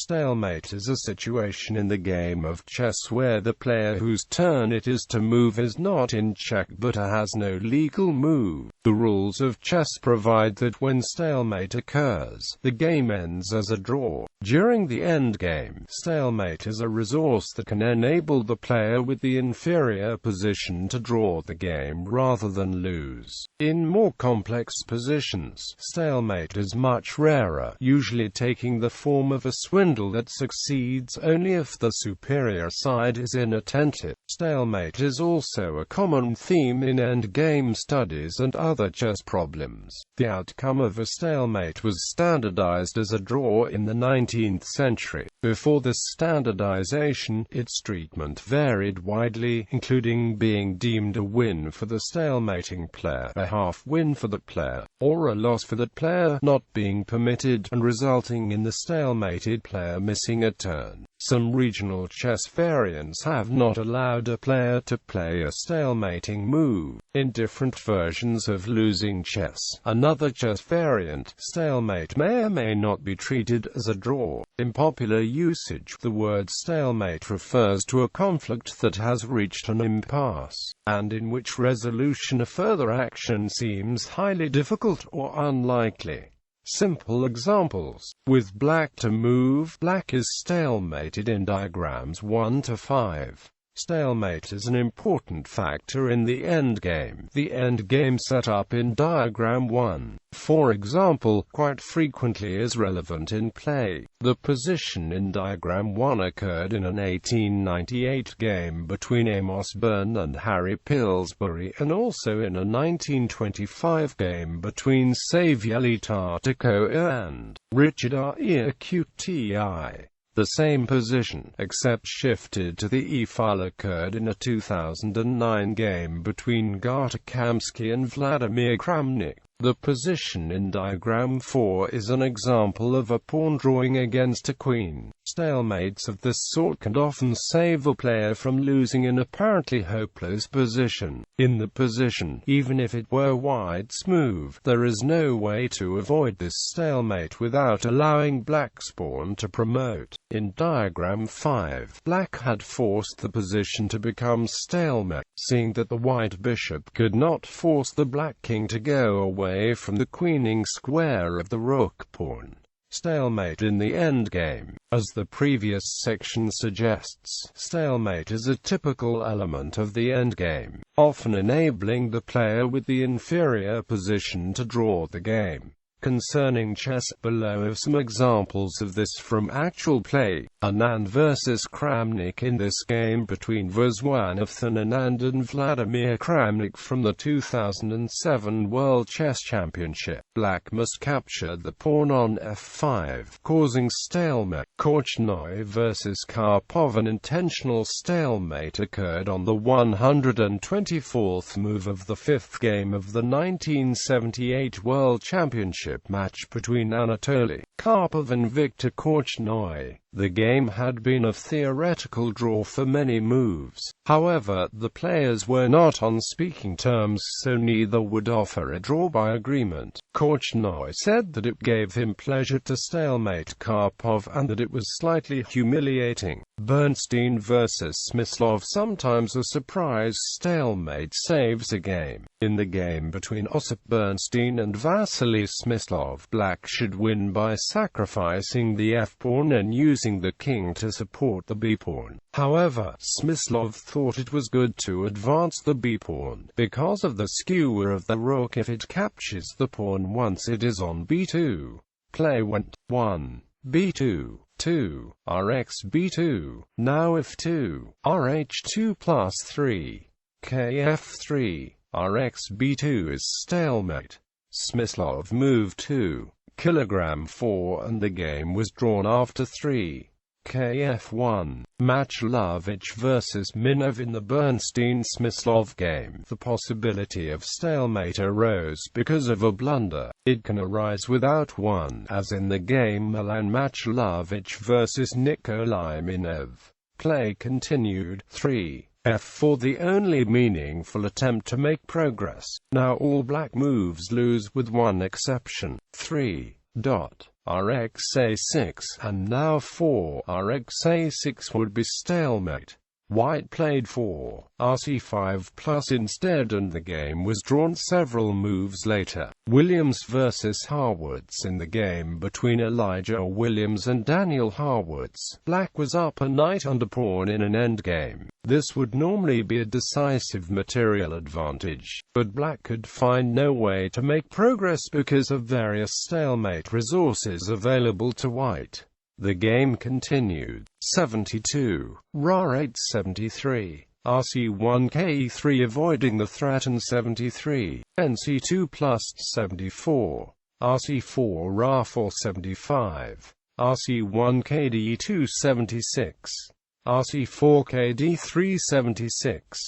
Stalemate is a situation in the game of chess where the player whose turn it is to move is not in check but has no legal move. The rules of chess provide that when stalemate occurs, the game ends as a draw. During the endgame, stalemate is a resource that can enable the player with the inferior position to draw the game rather than lose. In more complex positions, stalemate is much rarer, usually taking the form of a swindle that succeeds only if the superior side is inattentive. Stalemate is also a common theme in endgame studies and other chess problems. The outcome of a stalemate was standardized as a draw in the 19th century. Before this standardization, its treatment varied widely, including being deemed a win for the stalemating player, a half-win for the player, or a loss for the player not being permitted, and resulting in the stalemated player missing a turn. Some regional chess variants have not allowed a player to play a stalemating move. In different versions of losing chess, another chess variant, stalemate, may or may not be treated as a draw. In popular usage, the word stalemate refers to a conflict that has reached an impasse, and in which resolution of further action seems highly difficult or unlikely. Simple examples. With black to move, black is stalemated in diagrams 1 to 5. Stalemate is an important factor in the endgame. The endgame setup in diagram 1, for example, quite frequently is relevant in play. The position in diagram 1 occurred in an 1898 game between Amos Byrne and Harry Pillsbury, and also in a 1925 game between Savielita Takoa and Richard Rekuti. The same position, except shifted to the E-file, occurred in a 2009 game between Gata Kamsky and Vladimir Kramnik. The position in diagram 4 is an example of a pawn drawing against a queen. Stalemates of this sort can often save a player from losing an apparently hopeless position. In the position, even if it were white's move, there is no way to avoid this stalemate without allowing black's pawn to promote. In diagram 5, black had forced the position to become stalemate, seeing that the white bishop could not force the black king to go away from the queening square of the rook pawn. Stalemate in the endgame. As the previous section suggests, stalemate is a typical element of the endgame, often enabling the player with the inferior position to draw the game. Concerning chess, below are some examples of this from actual play. Anand vs Kramnik. In this game between Viswanathan Anand and Vladimir Kramnik from the 2007 World Chess Championship, black must capture the pawn on f5, causing stalemate. Korchnoi vs Karpov. An intentional stalemate occurred on the 124th move of the 5th game of the 1978 World Championship match between Anatoly Karpov and Viktor Korchnoi. The game had been a theoretical draw for many moves. However, the players were not on speaking terms, so neither would offer a draw by agreement. Korchnoi said that it gave him pleasure to stalemate Karpov and that it was slightly humiliating. Bernstein vs Smyslov. Sometimes a surprise stalemate saves a game. In the game between Osip Bernstein and Vasily Smyslov, black should win by sacrificing the f-pawn and using the king to support the b-pawn. However, Smyslov thought it was good to advance the b-pawn, because of the skewer of the rook if it captures the pawn once it is on b2. Play went 1, b2, 2, rx b2, now f2, rh2 plus 3, kf3, rx b2 is stalemate. Smyslov moved 2, kilogram 4 and the game was drawn after 3. Kf1. Machlovich vs Minov. In the Bernstein-Smyslov game, the possibility of stalemate arose because of a blunder. It can arise without one, as in the game Milan Machlovich vs Nikolai Minov. Play continued. 3. F4. The only meaningful attempt to make progress. Now all black moves lose with one exception. 3. Rx-A6, and now 4 Rx-A6 would be stalemate. White played 4 Rc5 plus instead, and the game was drawn several moves later. Williams versus Harwoods. In the game between Elijah Williams and Daniel Harwoods, black was up a knight under pawn in an endgame. This would normally be a decisive material advantage, but black could find no way to make progress because of various stalemate resources available to white. The game continued. 72. Ra8 73. Rc1 Ke3 avoiding the threat, and 73. Nc2 plus 74. Rc4 Ra4 75. Rc1 Kd2 76. Rc4 Kd3 76.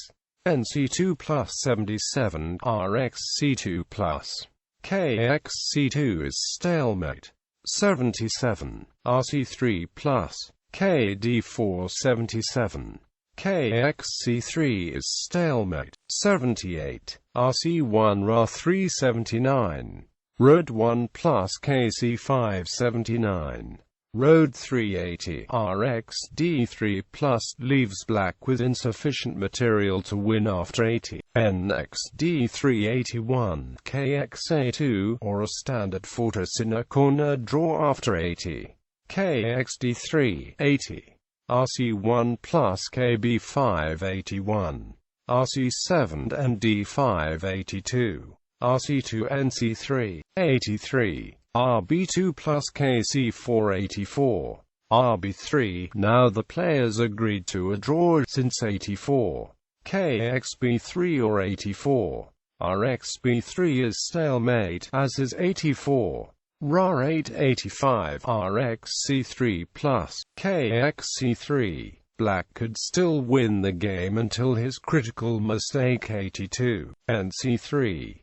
Nc2 plus 77. Rxc2 plus. Kxc2 is stalemate. 77. Rc3 plus. Kd4 77. Kxc3 is stalemate. 78. Rc1 Ra3 79. Road 1 plus Kc5 79. Road 380. Rxd3 plus leaves black with insufficient material to win after 80. Nxd3 81. Kxa2, or a standard fortress in a corner draw after 80. Kxd3 80. Rc1 plus Kb5 81. Rc7 and d5 82. Rc2 Nc3 83. Rb2 plus Kc4 84. Rb3. Now the players agreed to a draw since 84. Kxb3 or 84. Rxb3 is stalemate, as is 84. Ra8 85. Rxc3 plus. Kxc3. Black could still win the game until his critical mistake 82. Nc3.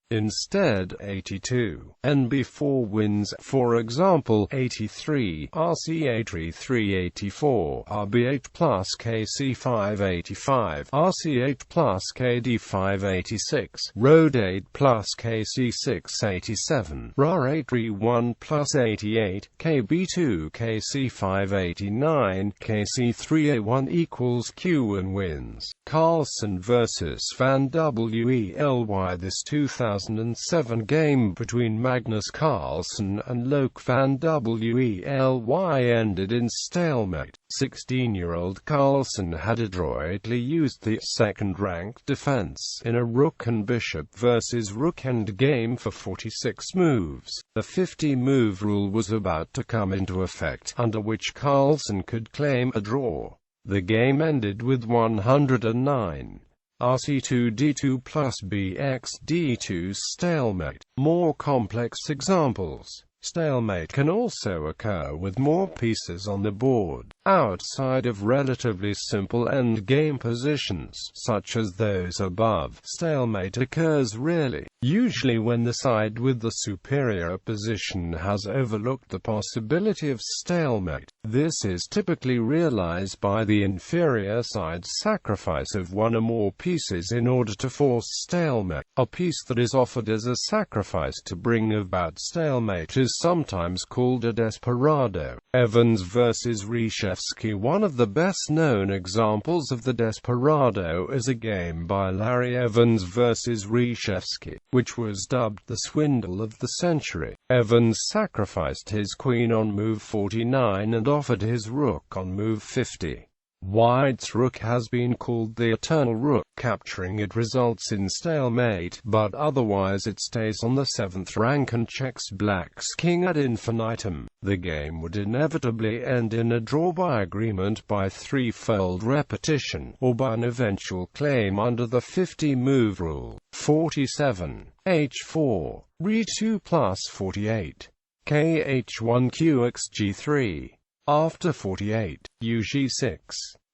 Instead, 82. Nb4 wins, for example, 83. Rc8 3 84. Rb8 plus Kc5 85. Rc8 plus Kd5 86. Road 8 plus Kc6 87. Ra8 1 plus 88. Kb2 Kc5 89. Kc3 A1 equals Q and wins. Carlsen vs Van Wely. This 2007 game between Magnus Carlsen and Loke Van Wely ended in stalemate. 16-year-old Carlsen had adroitly used the second-ranked defense in a rook and bishop versus rook endgame for 46 moves. The 50-move rule was about to come into effect, under which Carlsen could claim a draw. The game ended with 109. Rc2 d2 plus bx d2 stalemate. More complex examples. Stalemate can also occur with more pieces on the board, outside of relatively simple endgame positions, such as those above. Stalemate occurs rarely, usually when the side with the superior position has overlooked the possibility of stalemate. This is typically realized by the inferior side's sacrifice of one or more pieces in order to force stalemate. A piece that is offered as a sacrifice to bring about stalemate is sometimes called a desperado. Evans vs Reshevsky. One of the best-known examples of the desperado is a game by Larry Evans vs Reshevsky, which was dubbed the swindle of the century. Evans sacrificed his queen on move 49 and offered his rook on move 50. White's rook has been called the eternal rook. Capturing it results in stalemate, but otherwise it stays on the 7th rank and checks black's king ad infinitum. The game would inevitably end in a draw by agreement by threefold repetition, or by an eventual claim under the 50-move rule. 47. H4. Re2 plus 48. Kh1 Qxg3. After 48, Ug6.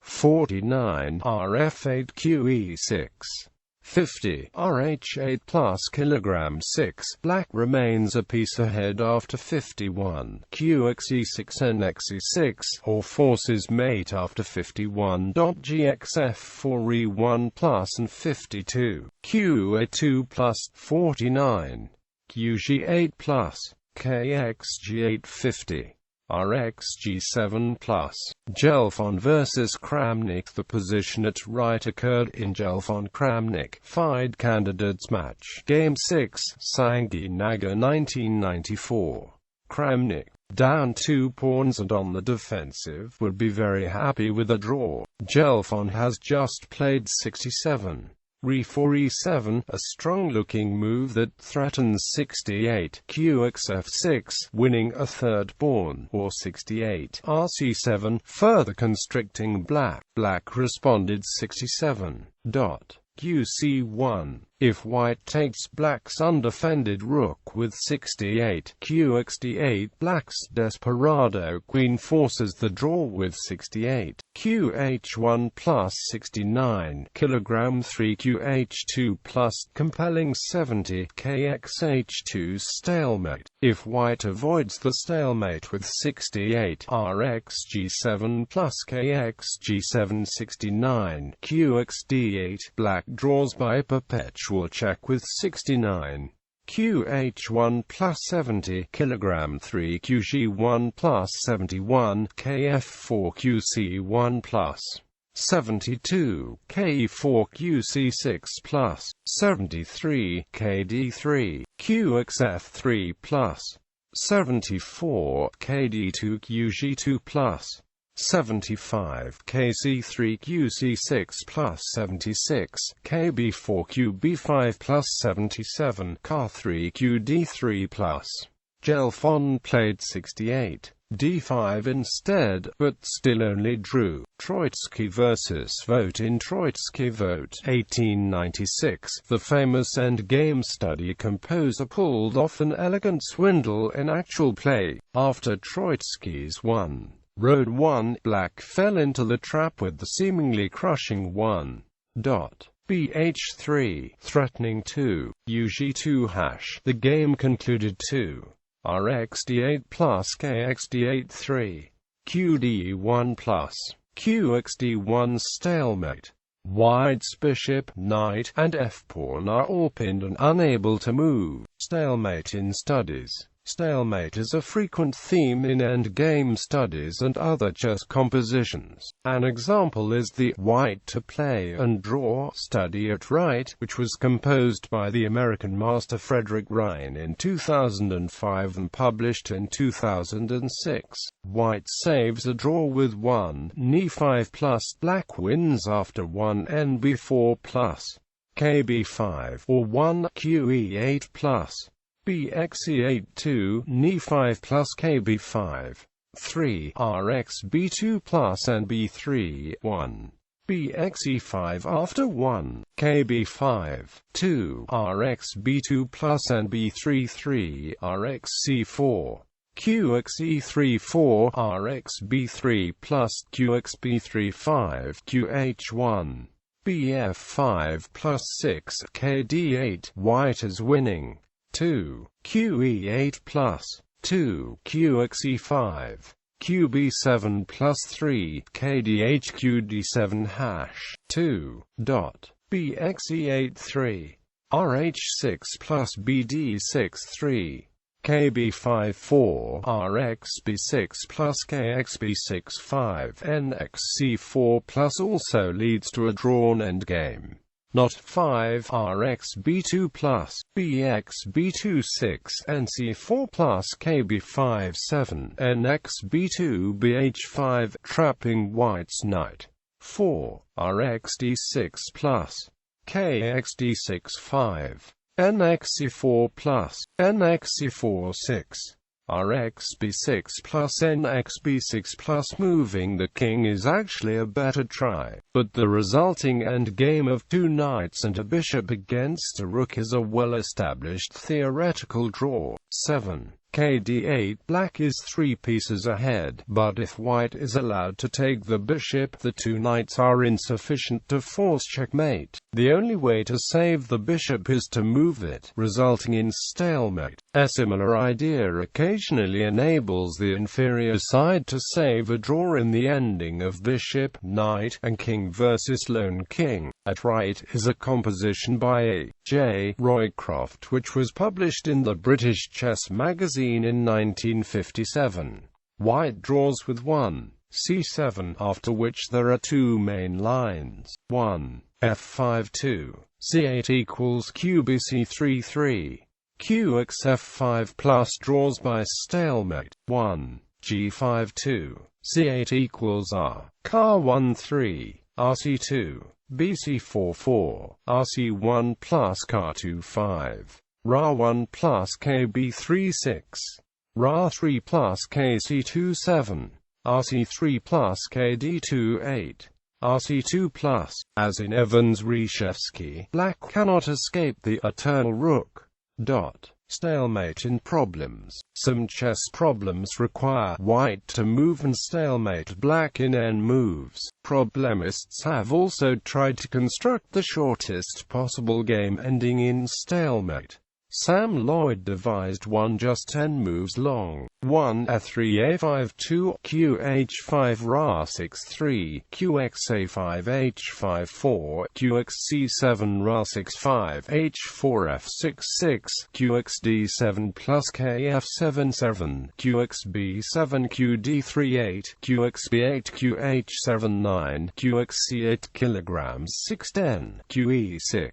49, Rf8 Qe6. 50, Rh8 plus kilogram 6. Black remains a piece ahead after 51, Qxe6 Nxe6, or forces mate after 51. Gxf4 Re1 plus and 52, Qa2 plus 49, Qg8 plus. kxg850. Rxg7 plus. Gelfond vs Kramnik. The position at right occurred in Gelfond-Kramnik FIDE candidates match. Game 6, Sangi Naga 1994. Kramnik, down 2 pawns and on the defensive, would be very happy with a draw. Gelfond has just played 67. Re4 e7, a strong-looking move that threatens 68. Qxf6, winning a third pawn, or 68. Rc7, further constricting black. Black responded 67. Qc1. If white takes black's undefended rook with 68, Qxd8, black's desperado queen forces the draw with 68. Qh1 plus 69, kilogram 3 Qh2 plus, compelling 70, Kxh2 stalemate. If white avoids the stalemate with 68, Rxg7 plus Kxg7 69, Qxd8, black draws by perpetual check with 69. Qh1 plus 70, kilogram 3 Qg1 plus 71, Kf4 Qc1 plus 72, K4 Qc6 plus 73, Kd3, Qxf3 plus 74, Kd2 Qg2 plus 75, Kc3 Qc6 plus 76, Kb4 Qb5 plus 77, K3 Qd3 plus. Gelfond played 68, d5 instead, but still only drew. Troitsky vs. Vogt. In Troitsky Vogt 1896, the famous endgame study composer pulled off an elegant swindle in actual play. After Troitsky's 1. Road 1, black fell into the trap with the seemingly crushing 1. Bh3, threatening 2, Ug2 hash. The game concluded 2. Rxd8 plus Kxd8 3. Qd1 plus. Qxd1 stalemate. White's bishop, knight, and f-pawn are all pinned and unable to move. Stalemate in studies. Stalemate is a frequent theme in endgame studies and other chess compositions. An example is the white to play and draw study at right, which was composed by the American master Frederick Rhine in 2005 and published in 2006. White saves a draw with 1 n5 plus, black wins after 1 nb4 plus, kb5, or 1 qe8 plus. Bxe8 2, n5 plus kb5, 3, rxb2 plus nb3, 1, bxe5 after 1, kb5, 2, rxb2 plus nb3 3, rxc4, qxe3 4, rxb3 plus qxb3 5, qh1, bf5 plus 6, kd8, white is winning. 2, qe8 plus 2, qxe5, qb7 plus 3, kdh qd7 hash, 2, bxe8 3, rh6 plus bd6 3, kb5 4, rxb6 plus kxb6 5, nxc4 plus also leads to a drawn endgame. Not 5, rxb2 plus, bxb2 6, nc4 plus, kb5 7, nxb2 bh5, trapping white's knight. 4, rxd6 plus, kxd6 5, nxc4 plus, nxc4 6. Rxb6 plus nxb6 plus. Moving the king is actually a better try, but the resulting endgame of 2 knights and a bishop against a rook is a well-established theoretical draw. 7. Kd8. Black is 3 pieces ahead, but if white is allowed to take the bishop, the 2 knights are insufficient to force checkmate. The only way to save the bishop is to move it, resulting in stalemate. A similar idea occasionally enables the inferior side to save a draw in the ending of bishop, knight, and king versus lone king. At right is a composition by A. J. Roycroft which was published in the British Chess magazine in 1957. White draws with 1, c7, after which there are two main lines. 1, f5 2, c8 equals q bc3 3. Qx f5 plus draws by stalemate. 1, g5 2, c8 equals r, car1 3, rc2, bc4 4, rc1 plus car2 5, ra1 plus kb3 6, ra3 plus kc2 7, rc3 plus kd2 8, rc2 plus. As in Evans-Reshevsky, black cannot escape the eternal rook. Stalemate in problems. Some chess problems require white to move and stalemate black in n moves. Problemists have also tried to construct the shortest possible game ending in stalemate. Sam Lloyd devised one just 10 moves long. 1 a3 a5 2 q h5 ra 6 3 qx a5 h5 4 qx c7 ra 6 5 h4 f6 6 qx d7 plus kf7 7 qx b7 qd3 8 qx b8 qh7 9 qx c8 kilograms 6 10 qe6.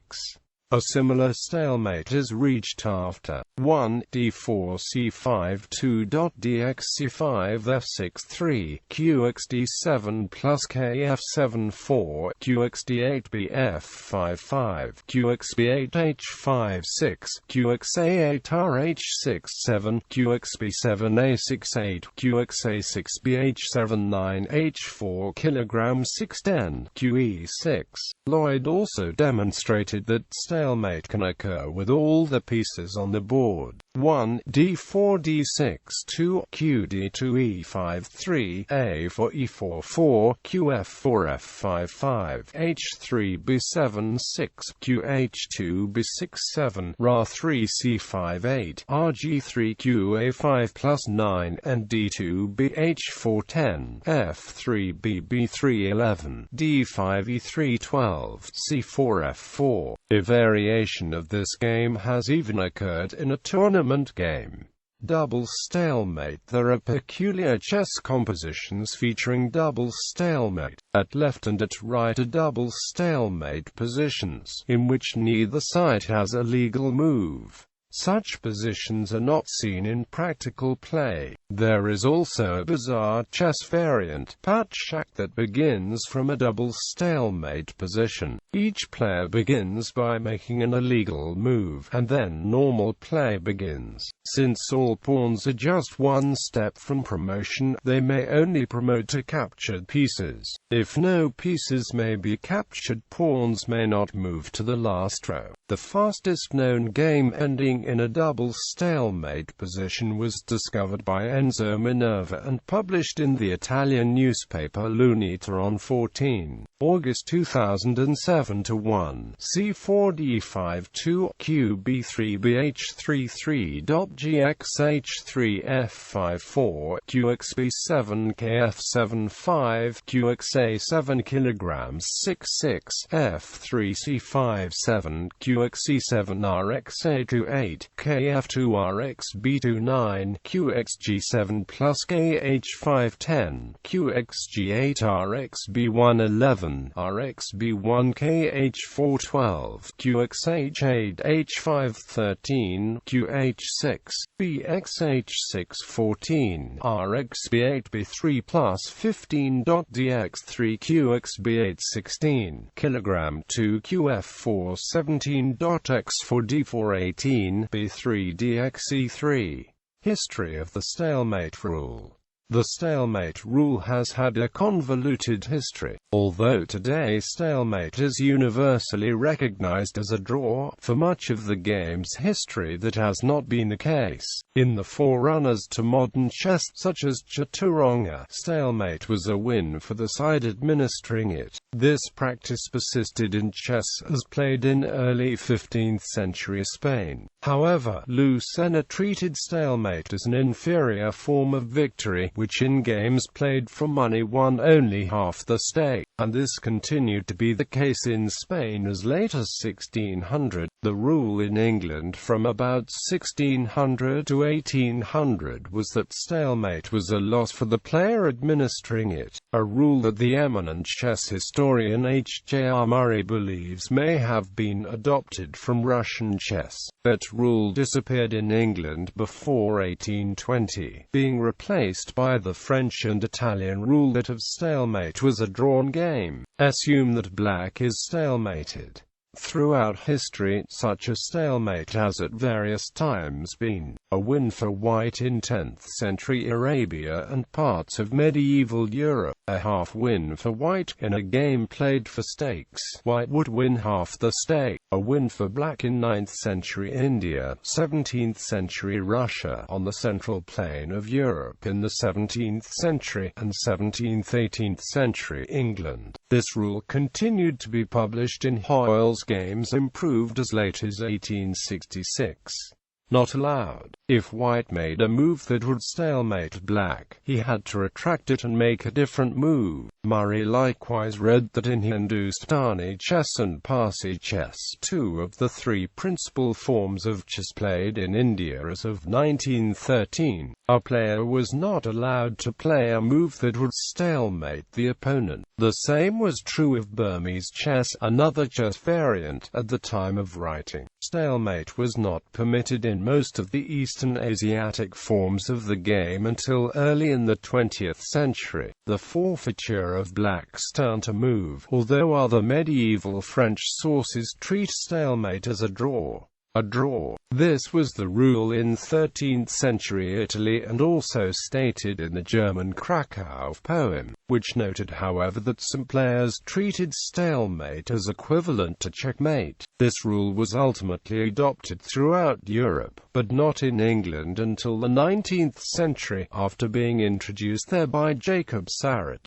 A similar stalemate is reached after 1 d4 c5 2 dx c5 f6 3 qx d7 plus kf7 4 qx d8 bf 5 5 qx b8 h5 6 qx a8 rh6 7 qx b7 a6 8 qx a6 bh7 9 h4 kilograms 6 10 qe6. Lloyd also demonstrated that stalemate can occur with all the pieces on the board. 1 d4 d6 2 q d2 e5 3 a4 e4 4 qf4 f5 5 h3 b7 6 qh2 b6 7 ra3 c5 8 rg3 qa5 plus 9 and d2 bh4 10 f3 bb3 11 d5 e3 12 c4 f4. A variation of this game has even occurred in a tournament game. Double stalemate. There are peculiar chess compositions featuring double stalemate. At left and at right are double stalemate positions, in which neither side has a legal move. Such positions are not seen in practical play. There is also a bizarre chess variant, Patchak, that begins from a double stalemate position. Each player begins by making an illegal move, and then normal play begins. Since all pawns are just one step from promotion, they may only promote to captured pieces. If no pieces may be captured, pawns may not move to the last row. The fastest known game ending in a double stalemate position was discovered by Enzo Minerva and published in the Italian newspaper L'Unità on 14 August 2007 to 1 c4 d5 2 q b3 bh3 3 gx h3 f5 4 qx b7 kf7 5 qx a7 kilograms 6 6 f3 c5 7 qx c7 rx a2 8 kf2 rx b2 9 qx g7 plus kh5 10 qx g8 rx b1 11 rx b1 kh4 12 qx h8 h5 13 qh6 bx h6 14 rx b8 b3 plus 15 dx 3 qx b8 16 kilogram 2 qf4 17 x4 d4 18 b3 dx e3. History of the stalemate rule. The stalemate rule has had a convoluted history. Although today stalemate is universally recognized as a draw, for much of the game's history that has not been the case. In the forerunners to modern chess, such as Chaturanga, stalemate was a win for the side administering it. This practice persisted in chess as played in early 15th century Spain. However, Lucena treated stalemate as an inferior form of victory, which in games played for money won only half the stake, and this continued to be the case in Spain as late as 1600. The rule in England from about 1600 to 1800 was that stalemate was a loss for the player administering it, a rule that the eminent chess historian H.J.R. Murray believes may have been adopted from Russian chess. That rule disappeared in England before 1820, being replaced by the French and Italian rule that of stalemate was a drawn game. Assume that black is stalemated. Throughout history, such a stalemate has at various times been a win for white in 10th century Arabia and parts of medieval Europe, a half win for white in a game played for stakes. White would win half the stake, a win for black in 9th century India, 17th century Russia, on the central plain of Europe in the 17th century, and 17th-18th century England. This rule continued to be published in Hoyle's Games Improved as late as 1866. Not allowed. If white made a move that would stalemate black, he had to retract it and make a different move. Murray likewise read that in Hindustani chess and Parsi chess, two of the three principal forms of chess played in India as of 1913, a player was not allowed to play a move that would stalemate the opponent. The same was true of Burmese chess, another chess variant, at the time of writing. Stalemate was not permitted in most of the Eastern Asiatic forms of the game until early in the 20th century, the forfeiture of black's turn to move, although other medieval French sources treat stalemate as a draw. This was the rule in 13th century Italy and also stated in the German Krakow poem, which noted however that some players treated stalemate as equivalent to checkmate. This rule was ultimately adopted throughout Europe, but not in England until the 19th century, after being introduced there by Jacob Sarret.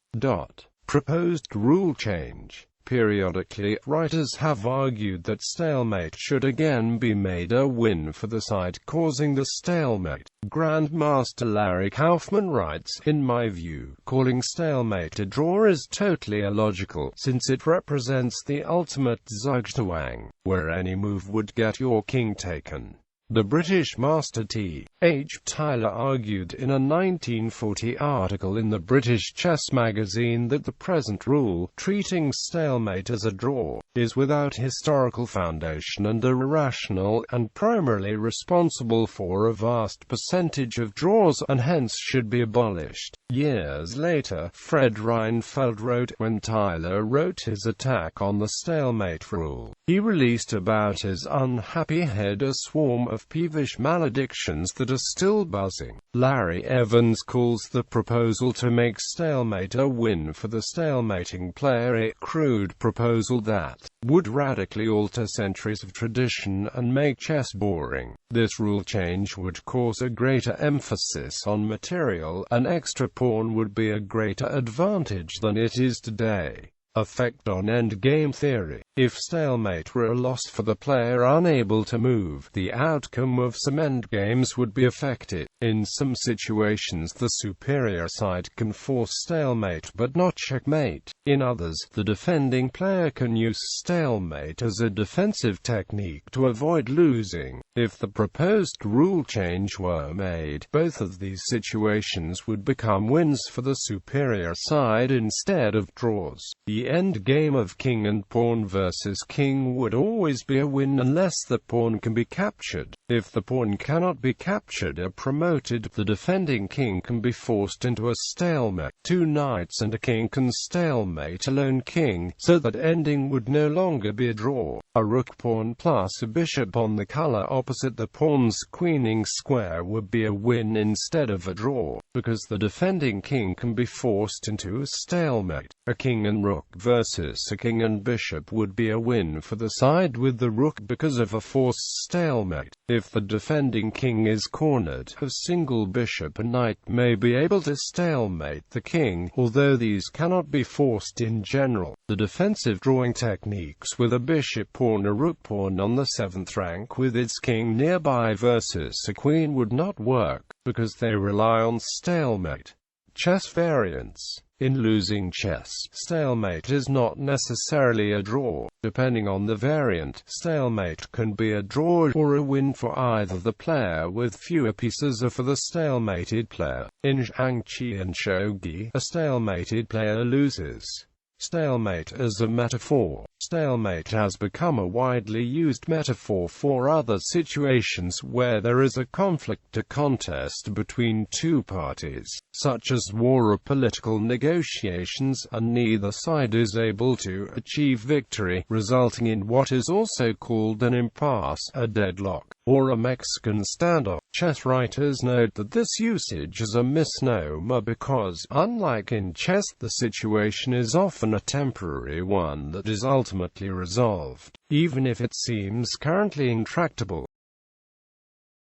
Proposed rule change. Periodically, writers have argued that stalemate should again be made a win for the side causing the stalemate. Grandmaster Larry Kaufman writes, "In my view, calling stalemate a draw is totally illogical, since it represents the ultimate zugzwang, where any move would get your king taken." The British master T.H. Tyler argued in a 1940 article in the British Chess magazine that the present rule, treating stalemate as a draw, is without historical foundation and irrational, and primarily responsible for a vast percentage of draws, and hence should be abolished. Years later, Fred Reinfeldt wrote, when Tyler wrote his attack on the stalemate rule, he released about his unhappy head a swarm of peevish maledictions that are still buzzing. Larry Evans calls the proposal to make stalemate a win for the stalemating player a crude proposal that would radically alter centuries of tradition and make chess boring. This rule change would cause a greater emphasis on material. An extra pawn would be a greater advantage than it is today. Effect on endgame theory. If stalemate were a loss for the player unable to move, the outcome of some endgames would be affected. In some situations the superior side can force stalemate but not checkmate. In others, the defending player can use stalemate as a defensive technique to avoid losing. If the proposed rule change were made, both of these situations would become wins for the superior side instead of draws. The endgame of king and pawn versus king would always be a win unless the pawn can be captured. If the pawn cannot be captured or promoted, the defending king can be forced into a stalemate. Two knights and a king can stalemate a lone king, so that ending would no longer be a draw. A rook pawn plus a bishop on the color opposite the pawn's queening square would be a win instead of a draw, because the defending king can be forced into a stalemate. A king and rook versus a king and bishop would be a win for the side with the rook because of a forced stalemate. If the defending king is cornered, a single bishop and knight may be able to stalemate the king, although these cannot be forced in general. The defensive drawing techniques with a bishop pawn or rook pawn on the 7th rank with its king nearby versus a queen would not work, because they rely on stalemate. Chess variants. In losing chess, stalemate is not necessarily a draw. Depending on the variant, stalemate can be a draw or a win for either the player with fewer pieces or for the stalemated player. In Zhangqi and shogi, a stalemated player loses. Stalemate as a metaphor. Stalemate has become a widely used metaphor for other situations where there is a conflict or contest between two parties, such as war or political negotiations, and neither side is able to achieve victory, resulting in what is also called an impasse, a deadlock, or a Mexican standoff. Chess writers note that this usage is a misnomer because, unlike in chess, the situation is often a temporary one that is ultimately resolved, even if it seems currently intractable.